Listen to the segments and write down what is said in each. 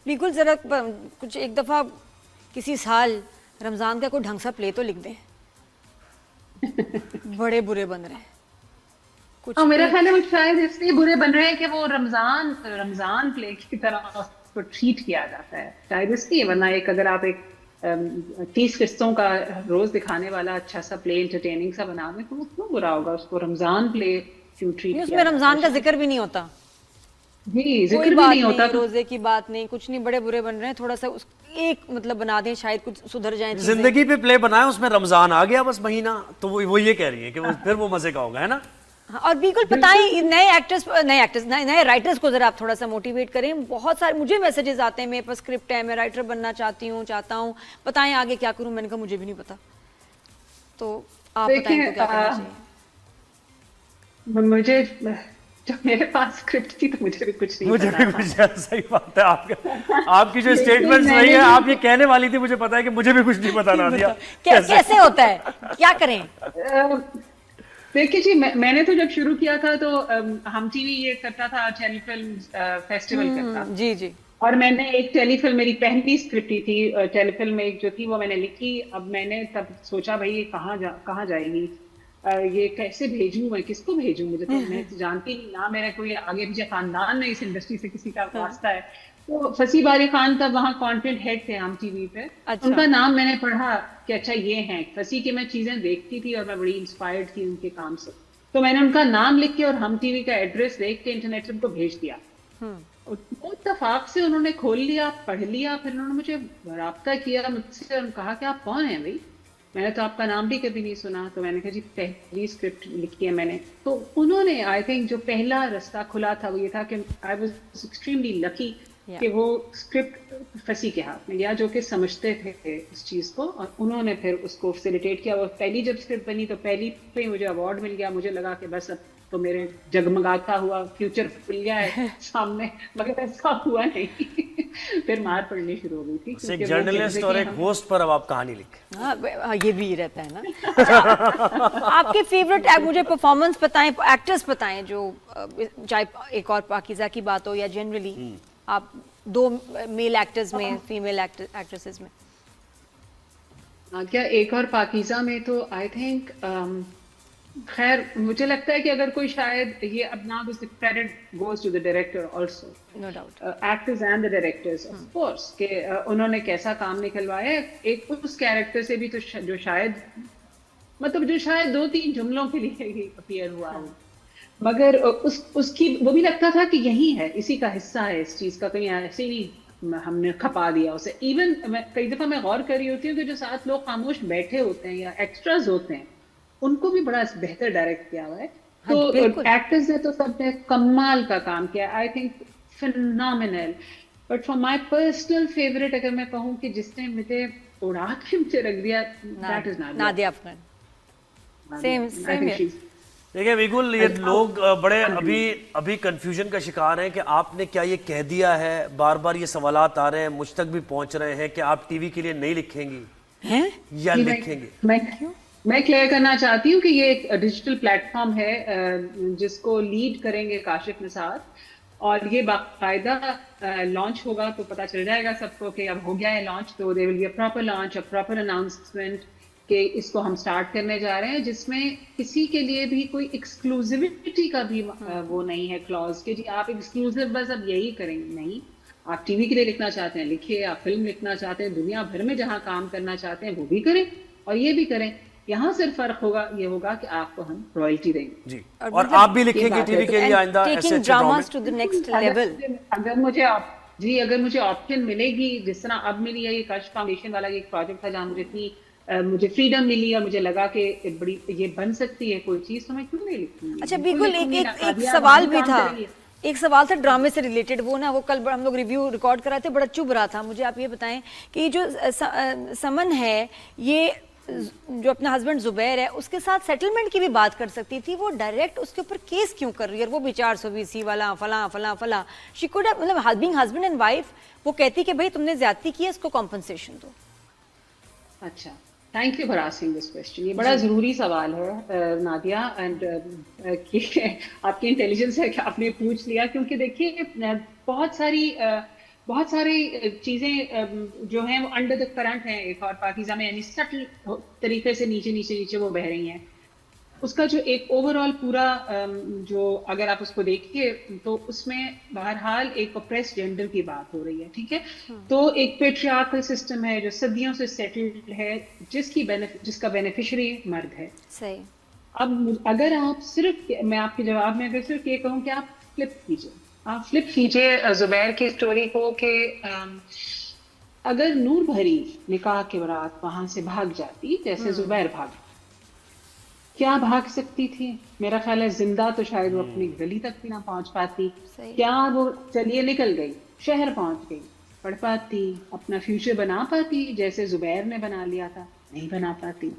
बिल्कुल, ज़रा कुछ एक दफ़ा किसी साल रमज़ान का कोई ढंग सा प्ले तो लिख दें। बड़े बुरे बन रहे हैं कुछ और मेरा एक। ख्याल है वो शायद इसलिए बुरे बन रहे हैं कि वो रमजान रमजान प्ले की तरह उसको ट्रीट किया जाता है, शायद इसलिए। वरना एक अगर आप एक 30 किस्तों का रोज दिखाने वाला अच्छा सा प्ले इंटरटेनिंग सा बना दें तो वो क्यों बुरा होगा? उसको रमजान प्ले क्यों नहीं, ट्रीट उसमें किया जाता है रमज़ान का शायद। जिक्र भी नहीं होता, जी, कोई जिक्र भी बात नहीं होता नहीं, तो। रोज़े की बात नहीं, कुछ नहीं, बड़े बुरे बन रहे हैं। थोड़ा सा उस एक मतलब बना दें, शायद कुछ सुधर जाए चीज़ें। जिंदगी पे प्ले बनाए, उसमें रमजान आ गया बस महीना, तो वो ये कह रही है कि वो फिर वो मजे का होगा, है ना? हाँ, और बिल्कुल बताएं नए एक्टर्स नए राइटर्स को जरा आप थोड़ा सा मोटिवेट करें। बहुत सारे मुझे मैसेजेस आते हैं, मेरे पास स्क्रिप्ट है, मैं राइटर बनना चाहता हूँ, बताएं आगे क्या करूँ। मैंने कहा मुझे भी नहीं पता, तो आप बताएं देखें, तो क्या करना चाहिए। मुझे जब मेरे पास स्क्रिप्ट थी तो मुझे भी कुछ नहीं मुझे पता भी था। कुछ सही बात है। आपकी जो लेकिन स्टेटमेंट्स रही मैंने है, भी आप ये कहने वाली थी, मुझे पता है कि मुझे भी कुछ नहीं पता, नादिया। कैसे? कैसे होता है, क्या करें। देखिए जी, मैंने तो जब शुरू किया था तो हम टीवी ये करता था, टेलीफिल्म फेस्टिवल करता था। जी जी। और मैंने एक टेलीफिल्म, मेरी पहली स्क्रिप्ट ही थी टेलीफिल्म एक जो थी वो मैंने लिखी। अब मैंने तब सोचा भाई ये कहाँ जाएगी, ये कैसे भेजूं, मैं किसको भेजूं? मुझे तो, मैं तो जानती नहीं ना, मेरा कोई आगे पीछे खानदान नहीं इस इंडस्ट्री से किसी का वास्ता है। तो फसी बारी खान तब वहाँ कंटेंट हेड थे हम टीवी पे। अच्छा। उनका नाम मैंने पढ़ा कि अच्छा ये हैं फसी की, मैं चीजें देखती थी और मैं बड़ी इंस्पायर्ड थी उनके काम से। तो मैंने उनका नाम लिख के और हम टीवी का एड्रेस देख के इंटरनेट से उनको भेज दिया। वो इत्तेफाक से उन्होंने खोल लिया, पढ़ लिया, फिर उन्होंने मुझे राब्ता किया मुझसे और कहा कि आप कौन हैं भाई, मैंने तो आपका नाम भी कभी नहीं सुना। तो मैंने कहा जी पहली स्क्रिप्ट लिखी है मैंने। तो उन्होंने, आई थिंक जो पहला रास्ता खुला था वो ये था कि आई वाज एक्सट्रीमली लकी या कि वो स्क्रिप्ट फसी के हाथ में गया, जो कि समझते थे इस चीज को, और उन्होंने फिर उसको फैसिलिटेट किया। वो पहली जब स्क्रिप्ट बनी तो पहली पे ही मुझे अवार्ड मिल गया। मुझे लगा कि बस अब तो मेरे जगमगाता हुआ फ्यूचर खुल गया है सामने, मगर ऐसा हुआ नहीं। फिर मार पड़नी शुरू हो गई थी, बस एक क्योंकि वो जर्नलिस्ट कहते और कि एक हम होस्ट पर अब आप कहानी लिखें। हाँ, ये भी रहता है ना। अच्छा, आपके फेवरेट मुझे परफॉर्मेंस बताएं, एक्टर्स बताएं जो चाहे एक और पाकीज़ा की बात हो या जनरली आप दो मेल एक्टर्स में, फीमेल एक्ट्रेसेस में। क्या एक और पाकीज़ा में तो आई थिंक, खैर मुझे लगता है कि अगर कोई शायद ये, अब ना credit goes to the director also, no doubt. Actors and the directors of course, कि उन्होंने कैसा काम निकलवाया है। एक उस कैरेक्टर से भी तो जो शायद, मतलब जो शायद 2-3 जुमलों के लिए ही अपीयर हुआ हो, मगर उसकी वो भी लगता था कि यही है, इसी का हिस्सा है इस चीज का, कहीं ऐसे ही नहीं हमने खपा दिया उसे। इवन कई दफा मैं गौर कर रही होती हूँ कि जो साथ लोग खामोश बैठे होते हैं या एक्स्ट्राज होते हैं, उनको भी बड़ा बेहतर डायरेक्ट किया हुआ है। हाँ तो बिल्कुल। एक्टर्स ने तो सबने कमाल का काम किया, I think phenomenal. But for my personal favourite अगर मैं कहूँ कि जिसने मुझे उड़ा के मुझे रख दिया, that is Nadia. Nadia Afghan. Same I same think here. She, देखिए बिल्कुल, ये लोग बड़े अभी कंफ्यूजन का शिकार हैं कि आपने क्या ये कह दिया है। बार बार ये सवालात आ रहे हैं, मुझ तक भी पहुंच रहे हैं कि आप टीवी के लिए नहीं लिखेंगी हैं? या जी, लिखेंगे। मैं क्लियर करना चाहती हूँ कि ये एक डिजिटल प्लेटफॉर्म है जिसको लीड करेंगे काशिफ निसार, और ये बाकायदा लॉन्च होगा तो पता चल जाएगा सबको कि अब हो गया है लॉन्च। तो there will be a proper launch, a proper announcement कि इसको हम स्टार्ट करने जा रहे हैं, जिसमें किसी के लिए भी कोई एक्सक्लूसिविटी का भी वो नहीं है क्लॉज कि जी आप एक्सक्लूसिव बस अब यही करेंगे। नहीं, आप टीवी के लिए लिखना चाहते हैं लिखिए, आप फिल्म लिखना चाहते हैं, दुनिया भर में जहां काम करना चाहते हैं वो भी करें और ये भी करें। यहाँ सिर्फ फर्क होगा, ये होगा कि आपको हम रॉयल्टी देंगे। जी, और और मतलब आप भी ये लिखेंगे बात है। टीवी तो के लिए आइंदा ऐसे टेकिंग अच्छे ड्रामे। Dramas to the next level. अगर मुझे जी अगर मुझे ऑप्शन मिलेगी, जिस तरह अब मिली है ये कश फाउंडेशन वाला एक प्रोजेक्ट था जहाँ मुझे फ्रीडम मिली और मुझे लगा कि बड़ी ये बन सकती है कोई चीज, तो मैं क्यों नहीं लिखूंगी। अच्छा बिल्कुल बिल्कुल, एक लिखूंगी एक ना, एक आदिया सवाल हम भी काम था। करेंगे। एक सवाल था ड्रामे से रिलेटेड, वो ना वो कल हम लोग रिव्यू रिकॉर्ड कर रहे थे, बड़ा चुभ रहा था। मुझे आप ये बताएं कि ये जो समन है, ये जो अपना हस्बैंड जुबैर है, उसके साथ सेटलमेंट की भी बात कर सकती थी, वो डायरेक्ट उसके ऊपर केस क्यों कर रही है? और वो भी 420 वाला फला फला फला। शी कुड मतलब बीइंग हस्बैंड एंड वाइफ, वो कहती कि भाई तुमने ज्यादती की है, इसको कॉम्पनसेशन दो। अच्छा, thank you for asking this question. ये बड़ा जरूरी सवाल है नादिया, एंड आपकी इंटेलिजेंस है कि आपने पूछ लिया, क्योंकि देखिए बहुत सारी बहुत सारी चीजें जो हैं वो अंडर द करंट हैं एक और पाकिज़ा में, यानी सटल तरीके से नीचे नीचे नीचे वो बह रही हैं। उसका जो एक ओवरऑल पूरा जो अगर आप उसको देखिए तो उसमें बहरहाल एक ऑप्रेस्ड जेंडर की बात हो रही है, ठीक है। तो एक पेट्रियार्कल सिस्टम है जो सदियों से सेटल्ड है, जिसका बेनिफिशियरी मर्द है। सही। अब अगर आप सिर्फ, मैं आपके जवाब में अगर सिर्फ ये कहूँ कि आप फ्लिप कीजिए जुबैर की स्टोरी को कि अगर नूर भरी निकाह के बारात वहां से भाग जाती जैसे जुबैर भाग, क्या भाग सकती थी? मेरा ख्याल है जिंदा तो शायद वो अपनी गली तक भी ना पहुंच पाती। सही। क्या वो चलिए निकल गई, शहर पहुंच गई, पढ़ पाती, अपना फ्यूचर बना पाती जैसे जुबैर ने बना लिया था? नहीं बना पाती।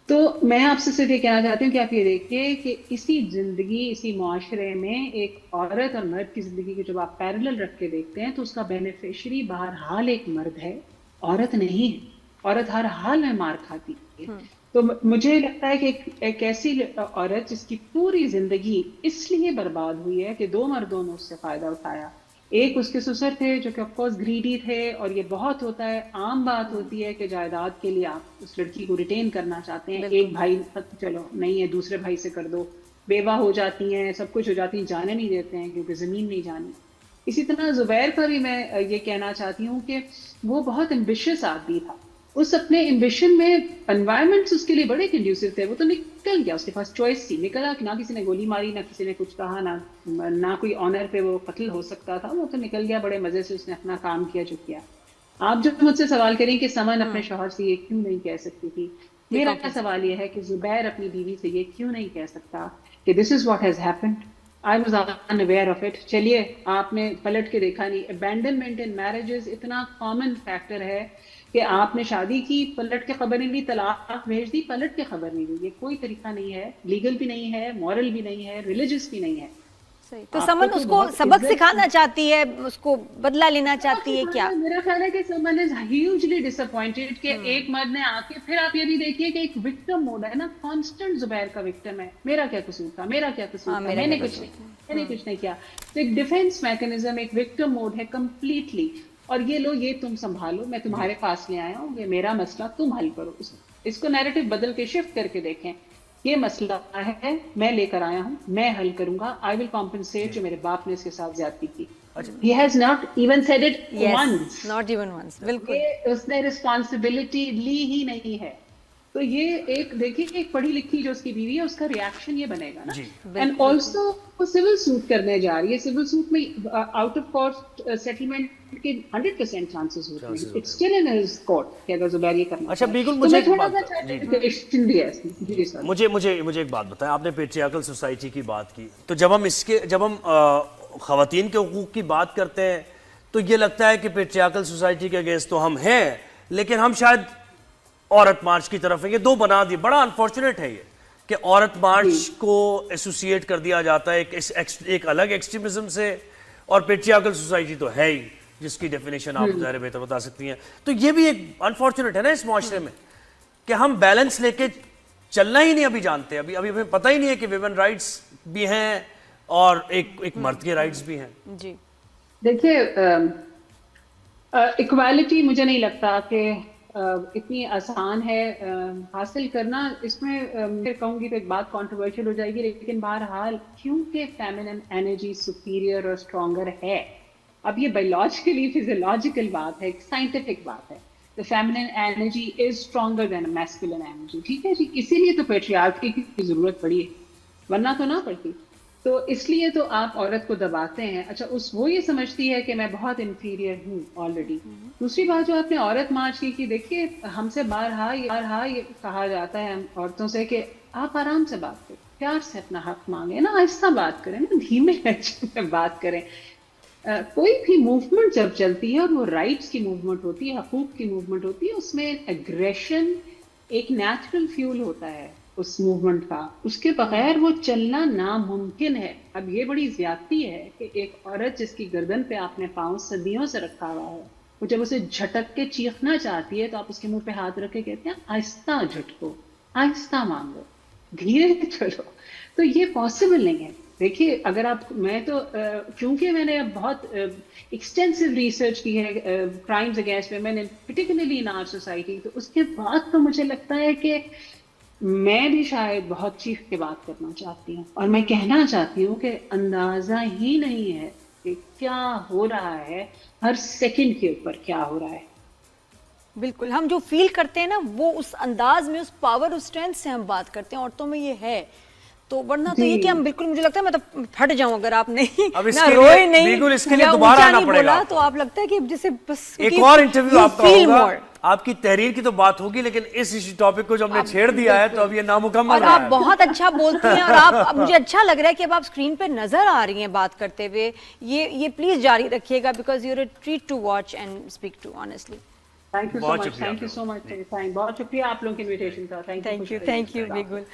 तो मैं आपसे सिर्फ ये कहना चाहती हूँ कि आप ये देखिए कि इसी जिंदगी, इसी मुआशरे में एक औरत और मर्द की जिंदगी को जब आप पैरेलल रख के देखते हैं तो उसका बेनिफिशियरी बहरहाल एक मर्द है, औरत नहीं है। औरत हर हाल में मार खाती है। तो मुझे लगता है कि एक ऐसी औरत जिसकी पूरी जिंदगी इसलिए बर्बाद हुई है कि दो मर्दों ने उससे फायदा उठाया। एक उसके ससुर थे जो कि ऑफकोर्स ग्रीडी थे, और ये बहुत होता है, आम बात होती है कि जायदाद के लिए आप उस लड़की को रिटेन करना चाहते हैं। एक भाई चलो नहीं है, दूसरे भाई से कर दो, बेवा हो जाती हैं, सब कुछ हो जाती है, जाने नहीं देते हैं क्योंकि जमीन नहीं जानी। इसी तरह जुबैर पर भी मैं ये कहना चाहती हूँ कि वो बहुत एम्बिशियस आदमी था। उस अपने एम्बिशन में एनवायरमेंट्स उसके लिए बड़े कंड्यूसिव थे, वो तो निकल गया, उसके पास चॉइस थी, निकला। ना किसी ने गोली मारी, ना किसी ने कुछ कहा, ना कोई ऑनर पे वो कत्ल हो सकता था, वो तो निकल गया, बड़े मजे से उसने अपना काम किया जो किया। आप जो मुझसे सवाल करें कि समन अपने शौहर से ये क्यों नहीं कह सकती थी, मेरा सवाल ये है कि जुबैर अपनी बीवी से ये क्यों नहीं कह सकता कि this is what has happened, I was unaware of it. चलिए आपने पलट के देखा नहीं। अबैंडनमेंट इन मैरिजेस इतना कॉमन फैक्टर है कि आपने शादी की, पलट के खबर नहीं ली, तलाक भेज दी, पलट के खबर नहीं ली। ये कोई तरीका नहीं है, लीगल भी नहीं है, मॉरल भी नहीं है, रिलीजियस भी नहीं है। सही। तो समन उसको सबक सिखाना चाहती है, उसको बदला लेना चाहती है क्या? मेरा ख्याल है कि समन इज ह्यूजली डिसअपॉइंटेड कि एक मर्द ने आके, फिर आप ये भी देखिए कि एक विक्टिम मोड है ना, कांस्टेंट जुबैर का विक्टिम है, मेरा क्या कसूर था, मेरा क्या कसूर था, मैंने कुछ नहीं किया। तो एक डिफेंस मैकेनिज्म, एक विक्टिम मोड है कंप्लीटली। और ये लो, ये तुम संभालो, मैं तुम्हारे पास ले आया हूँ, ये मेरा मसला, तुम हल करो। इसको नैरेटिव बदल के शिफ्ट करके देखें, ये मसला है, मैं लेकर आया हूँ, मैं हल करूंगा, आई विल कॉम्पनसेट जो मेरे बाप ने इसके साथ ज्यादती की। He has not even said it once. Not even once. बिल्कुल। उसने रिस्पॉन्सिबिलिटी ली ही नहीं है। तो ये एक देखिए, एक पढ़ी लिखी जो उसकी बीवी है, उसका रिएक्शन ये बनेगा ना। एंड ऑल्सो वो सिविल सूट करने जा रही है, सिविल सूट में आउट ऑफ कोर्ट सेटलमेंट के 100% चांसेस होते हैं। It's still in his court कि अगर जुबैर ये करना। अच्छा बिल्कुल, मुझे एक एक बात बताएं, आपने पेट्रियार्कल सोसाइटी की बात की, तो जब हम खवातीन के हुकूक की बात करते हैं तो ये लगता है कि पेट्रियार्कल सोसाइटी के अगेंस्ट तो हम हैं, लेकिन हम शायद औरत मार्च की तरफ है। ये दो बना दिए, बड़ा अनफॉर्चुनेट है ये कि औरत मार्च को एसोसिएट कर दिया जाता है एक अलग एक्सट्रीमिज्म से, और पेट्रियार्कल सोसाइटी तो है ही, जिसकी डेफिनेशन आप ज़ाहिर बेहतर बता सकती हैं। तो ये भी एक अनफॉर्चुनेट है ना इस माशरे में कि हम बैलेंस लेके चलना ही नहीं अभी जानते। अभी हमें पता ही नहीं है कि विमेन राइट्स भी हैं और एक मर्द के राइट्स भी हैं। जी देखिए, इक्वालिटी मुझे नहीं लगता कि इतनी आसान है हासिल करना। इसमें फिर कहूँगी तो एक बात कंट्रोवर्शियल हो जाएगी, लेकिन बहरहाल क्योंकि फेमिनिन एनर्जी सुपीरियर और स्ट्रॉन्गर है, अब ये बायोलॉजिकली फिजियोलॉजिकल बात है, साइंटिफिक बात है, the feminine energy is stronger than masculine energy, ठीक है जी। इसीलिए तो पेट्रियार्की की जरूरत पड़ी है, वरना तो ना पड़ती। तो इसलिए तो आप औरत को दबाते हैं। अच्छा, वो ये समझती है कि मैं बहुत इंफीरियर हूँ ऑलरेडी। दूसरी बात जो आपने औरत मार्च की कि देखिए, हमसे बारहा ये कहा जाता है औरतों से कि आप आराम से बात करें, प्यार से अपना हक मांगे ना, आहिस्ता बात करें ना, धीमे लहजे में बात करें। कोई भी मूवमेंट जब चलती है और वो राइट्स की मूवमेंट होती है, हकूक की मूवमेंट होती है, उसमें एग्रेशन एक नेचुरल फ्यूल होता है उस मूवमेंट का, उसके बगैर वो चलना नामुमकिन है। अब ये बड़ी ज्यादती है कि एक औरत जिसकी गर्दन पे आपने पाँव सदियों से रखा हुआ है, वो जब उसे झटक के चीखना चाहती है तो आप उसके मुंह पे हाथ रख के कहते हैं आहिस्ता झटको, आहिस्ता मांगो, धीरे चलो। तो ये पॉसिबल नहीं है। देखिए, अगर आप, मैं तो क्योंकि मैंने अब बहुत एक्सटेंसिव रिसर्च की है crimes against women, particularly in our society, तो उसके बाद तो मुझे लगता है कि मैं भी शायद बहुत चीख के बात करना चाहती हूँ, और मैं कहना चाहती हूँ कि अंदाजा ही नहीं है कि क्या हो रहा है, हर सेकंड के ऊपर क्या हो रहा है। बिल्कुल, हम जो फील करते हैं ना, वो उस अंदाज में, उस पावर, उस स्ट्रेंथ से हम बात करते हैं, औरतों में ये है। तो वरना तो ये कि हम बिल्कुल, मुझे लगता है मैं तो फट जाऊं अगर आप नहीं अब ना इसके लिए रोए नहीं बिल्कुल इसके लिए या दोबारा ऊंचा आना नहीं पड़ेगा बोला, आपको। तो आप लगता है कि जैसे बस एक और इंटरव्यू आपका फील होगा, मोर। आपकी तहरीर की तो बात होगी, लेकिन इस टॉपिक को जो हमने छेड़ दिया है तो अब ये नामुकम्मल और रहा आप है। बहुत अच्छा बोलती हैं, और आप, अब मुझे अच्छा लग रहा है कि अब आप स्क्रीन पे नजर आ रही हैं बात करते हुए। ये प्लीज जारी रखिएगा, because you're a treat to watch and speak to, honestly. Thank you so बहुत मच, शुक्रिया थैंक यू आपका। सो मच, बहुत शुक्रिया आप लोगों के इनविटेशन का। थैंक यू थैंक यू बिल्कुल।